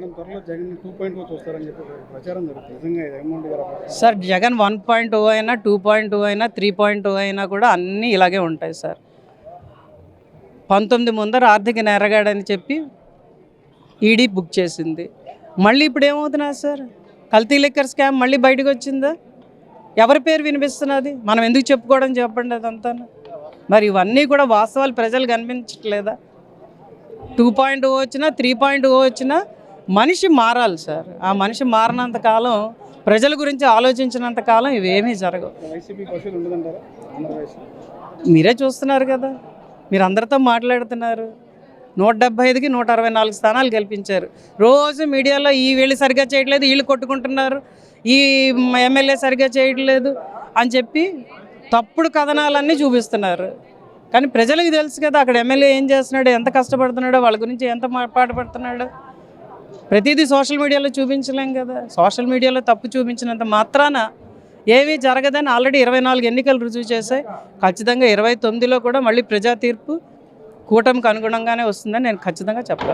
Madam త్వరలో జగన్ 2.0 చూస్తారని చెప్పి ప్రచారం జరుగుతుంది. నిజంగా జగన్మోహన్ గారు సార్ జగన్ 1.0 అయినా 2.0 అయినా 3.0 అయినా కూడా అన్నీ ఇలాగే ఉంటాయి సార్. 19 ముందర ఆర్థిక నేరగాడని చెప్పి ఈడీ బుక్ చేసింది. మళ్ళీ ఇప్పుడు ఏమవుతున్నారు సార్? కల్తీ లిక్కర్ స్కామ్ మళ్ళీ బయటకు వచ్చిందా? ఎవరి పేరు వినిపిస్తున్నది? మనం ఎందుకు చెప్పుకోవడం చెప్పండి అదంతా. మరి ఇవన్నీ కూడా వాస్తవాలు ప్రజలు కనిపించట్లేదా? 2.0 వచ్చినా 3.0 వచ్చినా మనిషి మారాలి సార్. ఆ మనిషి మారినంత కాలం, ప్రజల గురించి ఆలోచించినంత కాలం ఇవేమీ జరగవు. వైసీపీ పశువులు ఉండదంటారా? మీరే చూస్తున్నారు కదా, మీరు అందరితో మాట్లాడుతున్నారు. 175కి 164 స్థానాలు గెలిపించారు. రోజు మీడియాలో ఈ వీళ్ళు సరిగ్గా చేయట్లేదు, వీళ్ళు కొట్టుకుంటున్నారు, ఈ ఎమ్మెల్యే సరిగ్గా చేయట్లేదు అని చెప్పి తప్పుడు కథనాలన్నీ చూపిస్తున్నారు. కానీ ప్రజలకు తెలుసు కదా అక్కడ ఎమ్మెల్యే ఏం చేస్తున్నాడో, ఎంత కష్టపడుతున్నాడో, వాళ్ళ గురించి ఎంత పాటుపడుతున్నాడో. ప్రతిదీ సోషల్ మీడియాలో చూపించలేం కదా. సోషల్ మీడియాలో తప్పు చూపించినంత మాత్రాన ఏమీ జరగదని ఆల్రెడీ 24 ఎన్నికలు రుజువు చేశాయి. ఖచ్చితంగా 29లో కూడా మళ్ళీ ప్రజా తీర్పు కూటమికి అనుగుణంగానే వస్తుందని నేను ఖచ్చితంగా చెప్పాను.